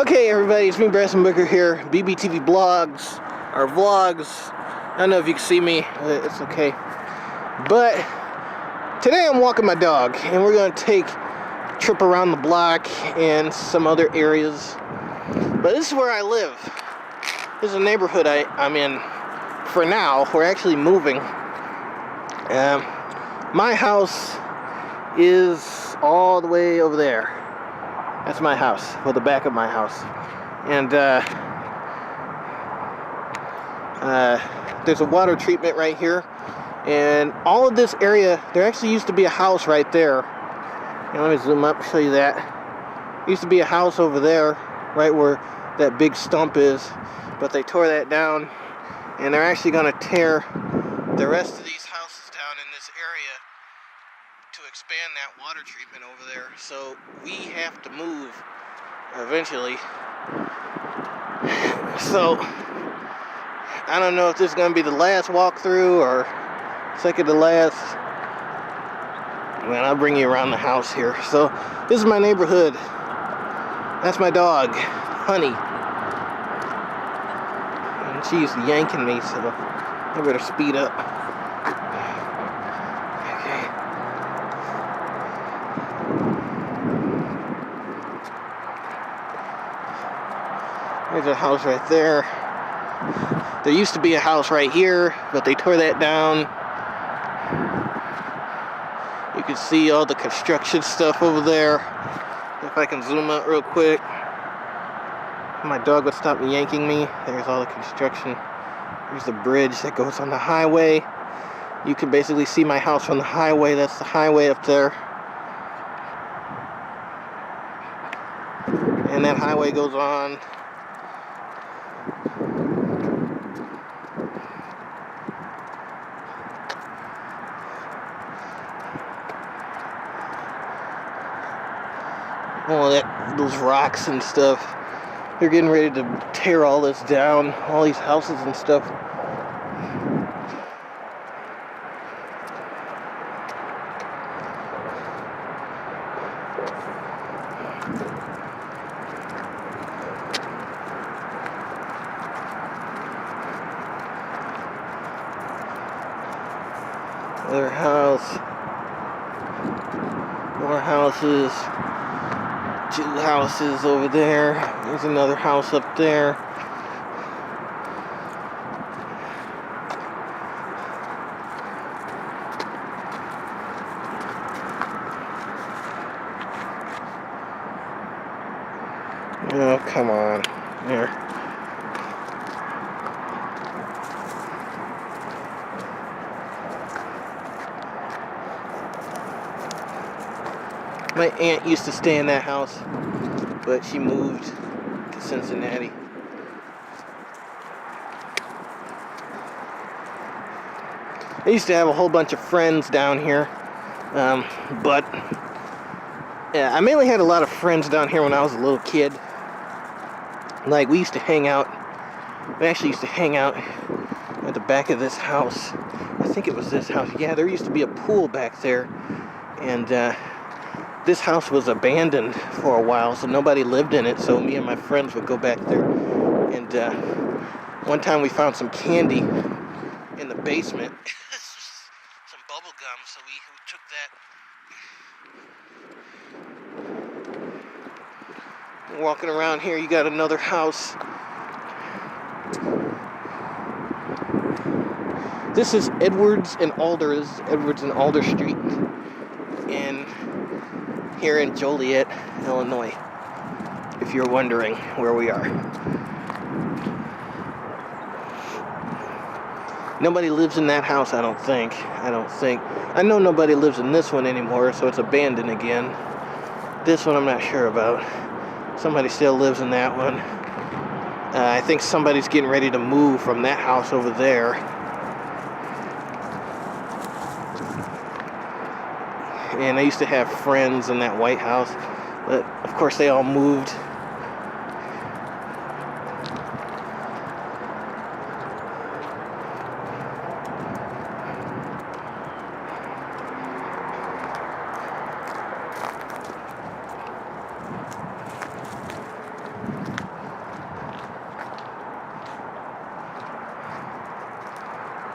Okay, everybody, it's me, Bryson here, BBTV blogs, or vlogs. I don't know if you can see me, it's okay. But today I'm walking my dog, and we're going to take a trip around the block and some other areas. But this is where I live. This is a neighborhood I'm in for now. We're actually moving. My house is all the way over there. That's my house, well, the back of my house. And there's a water treatment right here. And all of this area, there actually used to be a house right there. Let me zoom up, show you that. There used to be a house over there, right where that big stump is. But they tore that down. And they're actually going to tear the rest of these houses down in this area to expand that water treatment over there. So we have to move eventually. So I don't know if this is going to be the last walkthrough or second to last. Man, I'll bring you around the house here. So this is my neighborhood. That's my dog, Honey. And she's yanking me, so I better speed up. There's a house right there. There used to be a house right here, but they tore that down. You can see all the construction stuff over there. If I can zoom out real quick. My dog would stop yanking me. There's all the construction. There's the bridge that goes on the highway. You can basically see my house from the highway. That's the highway up there. And that highway goes on. All those rocks and stuff. They're getting ready to tear all this down, all these houses and stuff. Another house. More houses. 2 houses over there. There's another house up there. Oh, come on. There. My aunt used to stay in that house, but she moved to Cincinnati. I used to have a whole bunch of friends down here, but yeah, I mainly had a lot of friends down here when I was a little kid. Like, we used to hang out. We actually used to hang out at the back of this house. I think it was this house. Yeah, there used to be a pool back there, and this house was abandoned for a while, so nobody lived in it, so me and my friends would go back there. And one time we found some candy in the basement. Some bubble gum, so we took that. Walking around here, you got another house. This is Edwards and Alder Street. And here in Joliet, Illinois, if you're wondering where we are. Nobody lives in that house, I don't think. I know nobody lives in this one anymore, so it's abandoned again. This one I'm not sure about. Somebody still lives in that one. I think somebody's getting ready to move from that house over there. And I used to have friends in that white house, but of course they all moved.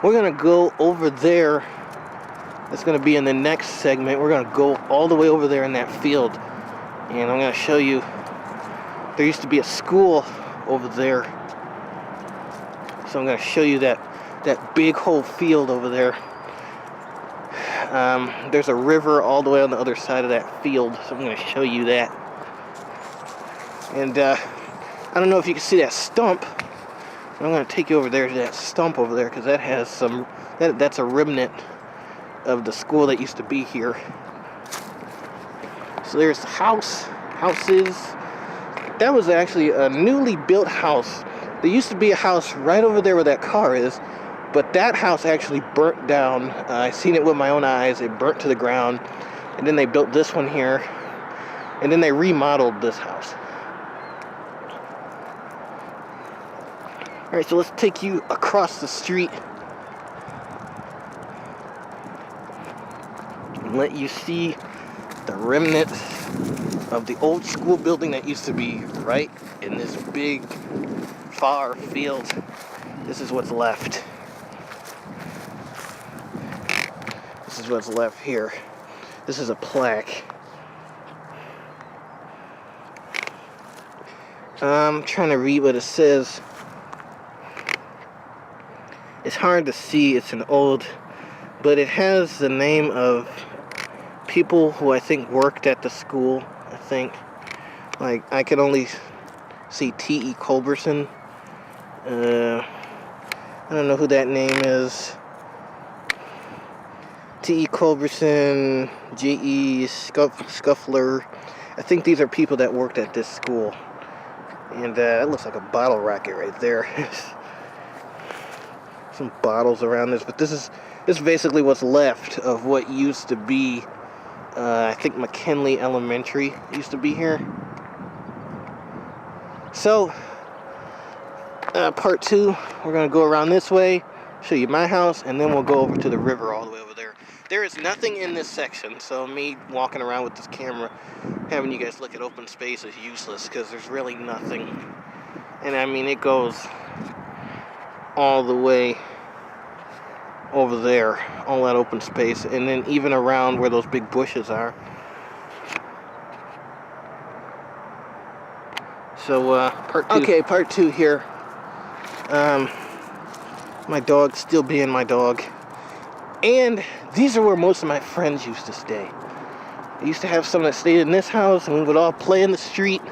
we're gonna go over there. It's gonna be in the next segment. We're gonna go all the way over there in that field, and I'm gonna show you. There used to be a school over there, so I'm gonna show you that big whole field over there. There's a river all the way on the other side of that field, so I'm gonna show you that. And I don't know if you can see that stump. I'm gonna take you over there to that stump over there, because that has some. That's a remnant of the school that used to be here. So there's the houses. That was actually a newly built house. There used to be a house right over there where that car is, but that house actually burnt down. I seen it with my own eyes. It burnt to the ground, and then they built this one here, and then they remodeled this house. All right, so let's take you across the street and let you see the remnants of the old school building that used to be right in this big, far field. This is what's left. This is what's left here. This is a plaque. I'm trying to read what it says. It's hard to see, it's an old, but it has the name of people who I think worked at the school, I think. Like, I could only see T.E. Culberson. I don't know who that name is. T.E. Culberson, J.E. Scuffler. I think these are people that worked at this school. And that looks like a bottle rocket right there. Some bottles around this, but this is basically what's left of what used to be, I think McKinley Elementary used to be here. So, part 2, we're going to go around this way, show you my house, and then we'll go over to the river all the way over there. There is nothing in this section, so me walking around with this camera, having you guys look at open space is useless, because there's really nothing. And I mean, it goes all the way over there, all that open space, and then even around where those big bushes are. So part 2. Okay, part 2 here. My dog still being my dog, and these are where most of my friends used to stay. I used to have some that stayed in this house, and we would all play in the street.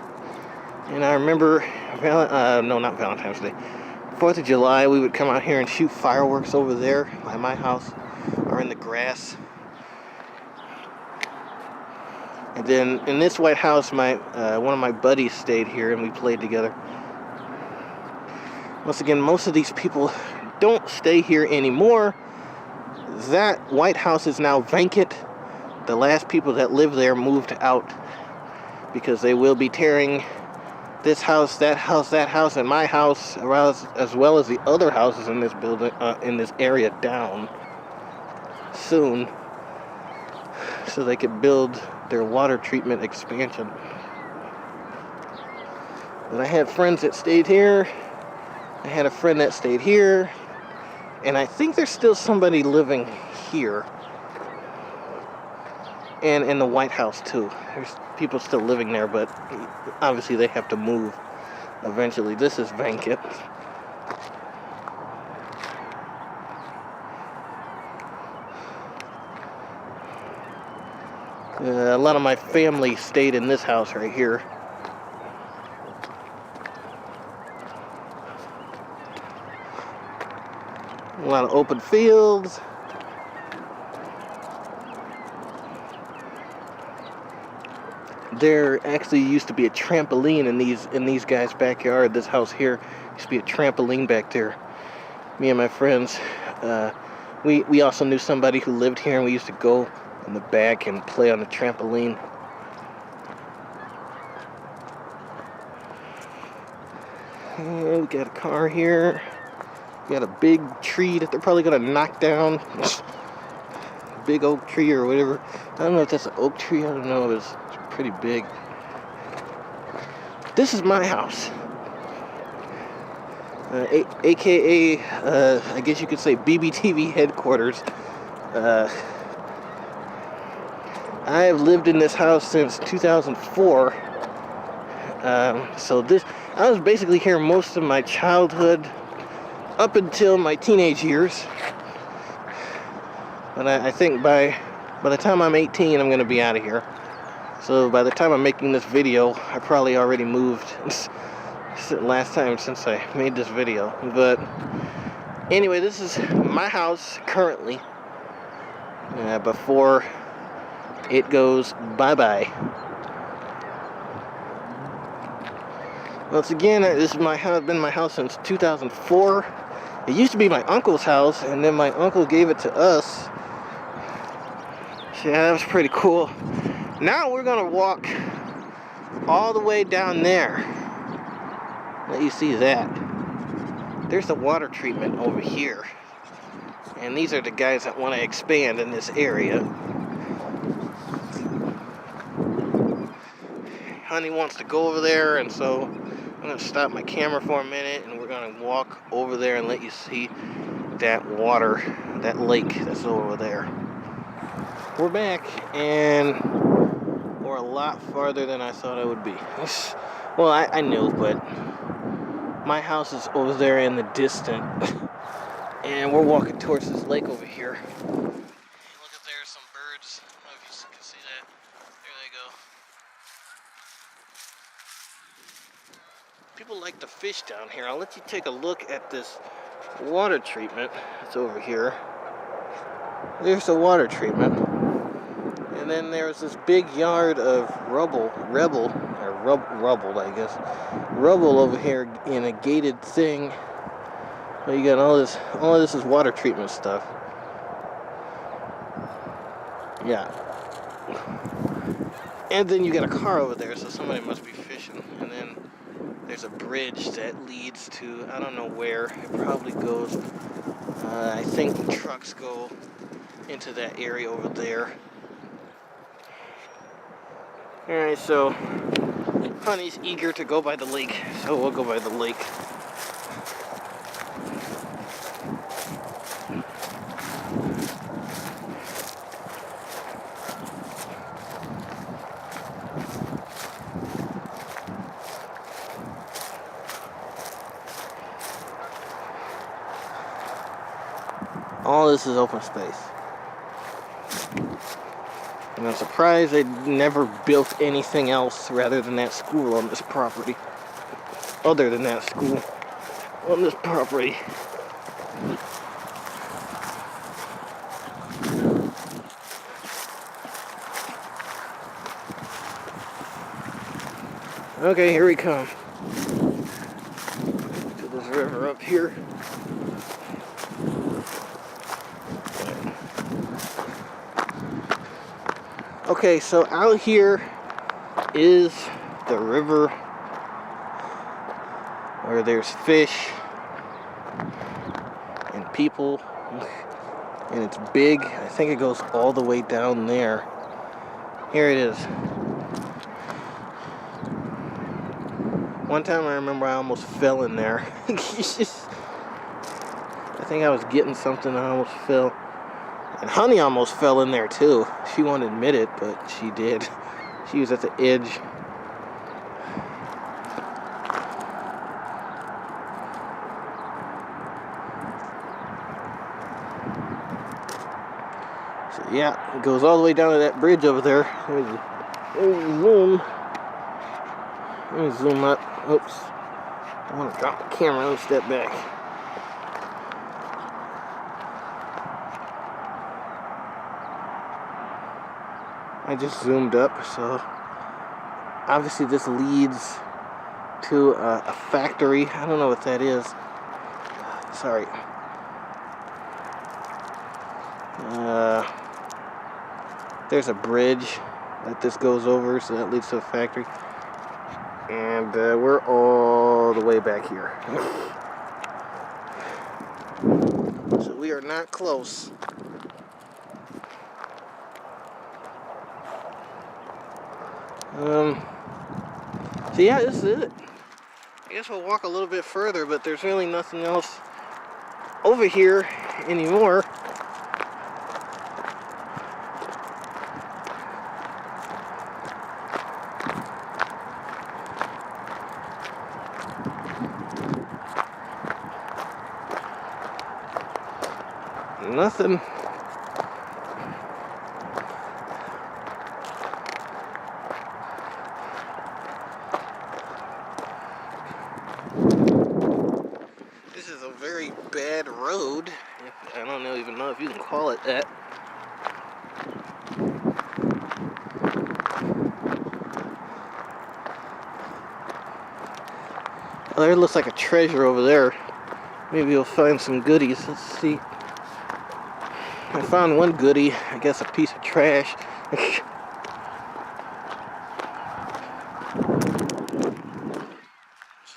And I remember, no, not Valentine's Day, 4th of July, we would come out here and shoot fireworks over there by my house, or in the grass. And then in this white house, one of my buddies stayed here, and we played together. Once again, most of these people don't stay here anymore. That white house is now vacant. The last people that lived there moved out, because they will be tearing this house, that house, and my house, as well as the other houses in this building, in this area, down soon, so they could build their water treatment expansion. But I had friends that stayed here. I had a friend that stayed here, and I think there's still somebody living here, and in the White House too. There's people still living there, but obviously they have to move eventually. This is vacant. A lot of my family stayed in this house right here. A lot of open fields. There actually used to be a trampoline in these guys' backyard. This house here used to be a trampoline back there. Me and my friends, we also knew somebody who lived here, and we used to go in the back and play on the trampoline. And we got a car here. We got a big tree that they're probably gonna knock down. Big oak tree or whatever. I don't know if that's an oak tree. I don't know. It's pretty big. This is my house. aka I guess you could say BBTV headquarters. I have lived in this house since 2004. So I was basically here most of my childhood up until my teenage years. But I think by the time I'm 18, I'm going to be out of here. So by the time I'm making this video, I probably already moved. It's the last time since I made this video. But anyway, this is my house currently. Before it goes bye-bye. Once again, this is been my house since 2004. It used to be my uncle's house, and then my uncle gave it to us. So yeah, that was pretty cool. Now we're gonna walk all the way down there. Let you see that. There's the water treatment over here. And these are the guys that want to expand in this area. Honey wants to go over there, and so I'm going to stop my camera for a minute, and we're going to walk over there and let you see that water, that lake that's over there. We're back, and we're a lot farther than I thought I would be. Well, I knew, but my house is over there in the distance, and we're walking towards this lake over here. And look up there, some birds. I don't know if you can see that. There they go. People like to fish down here. I'll let you take a look at this water treatment that's over here. There's the water treatment. And then there's this big yard of rubble, I guess. Rubble over here in a gated thing. Well, you got all of this is water treatment stuff. Yeah. And then you got a car over there, so somebody must be fishing. And then there's a bridge that leads to, I don't know where. It probably goes, I think the trucks go into that area over there. Alright, so Honey's eager to go by the lake, so we'll go by the lake. All this is open space. And I'm surprised they never built anything else rather than that school on this property. Other than that school on this property. Okay, here we come. To this river up here. Okay, so out here is the river where there's fish and people, and it's big. I think it goes all the way down there. Here it is. One time I remember I almost fell in there. I think I was getting something and I almost fell. And Honey almost fell in there too. She won't admit it, but she did. She was at the edge. So yeah, it goes all the way down to that bridge over there. Let me zoom up. Oops. I want to drop the camera. Let me step back. I just zoomed up, so obviously this leads to a factory. I don't know what that is. Sorry. There's a bridge that this goes over, so that leads to a factory. And we're all the way back here. So we are not close. So yeah, this is it. guess we'll walk a little bit further, but there's really nothing else over here anymore. Nothing. This is a very bad road. I don't even know if you can call it that. Oh, there looks like a treasure over there. Maybe you'll find some goodies. Let's see. I found one goodie. I guess a piece of trash. There's a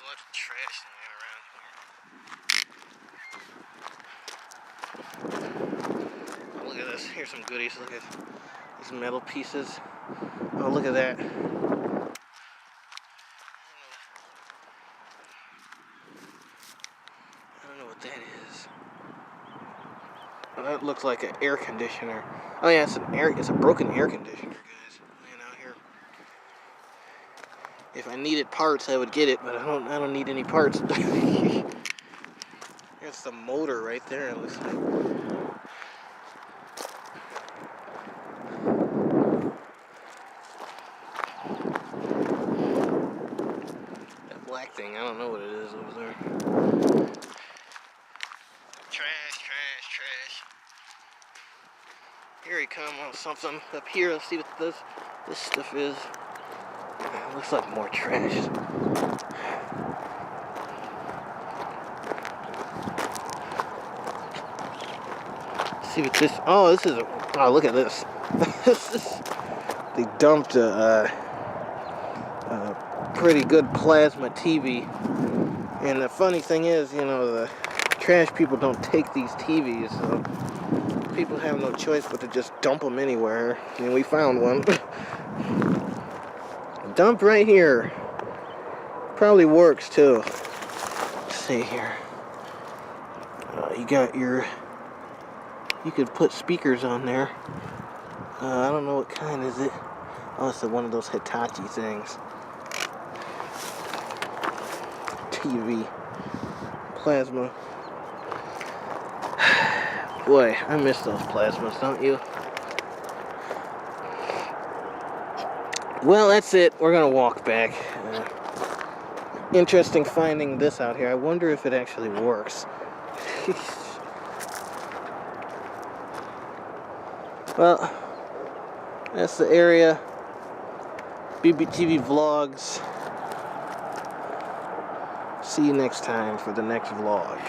lot of trash around here. Oh, look at this. Here's some goodies. Look at these metal pieces. Oh, look at that. I don't know what that is. Oh, that looks like an air conditioner. Oh yeah, it's a broken air conditioner, guys. Laying out here. If I needed parts, I would get it, but I don't need any parts. There's the motor right there, it looks like. That black thing, I don't know what it is over there. Trash. Here he comes on something up here. Let's see what this stuff is. It looks like more trash. Let's see what this. Oh, this is a. Oh, look at this. They dumped a pretty good plasma TV. And the funny thing is, you know, the trash people don't take these TVs, so people have no choice but to just dump them anywhere. And we found one. Dump right here. Probably works too. Let's see here. You got your. You could put speakers on there. I don't know what kind is it. Oh, it's one of those Hitachi things. TV. Plasma. Boy, I miss those plasmas, don't you? Well, that's it. We're gonna walk back. Interesting finding this out here. I wonder if it actually works. Well, that's the area. BBTV vlogs. See you next time for the next vlog.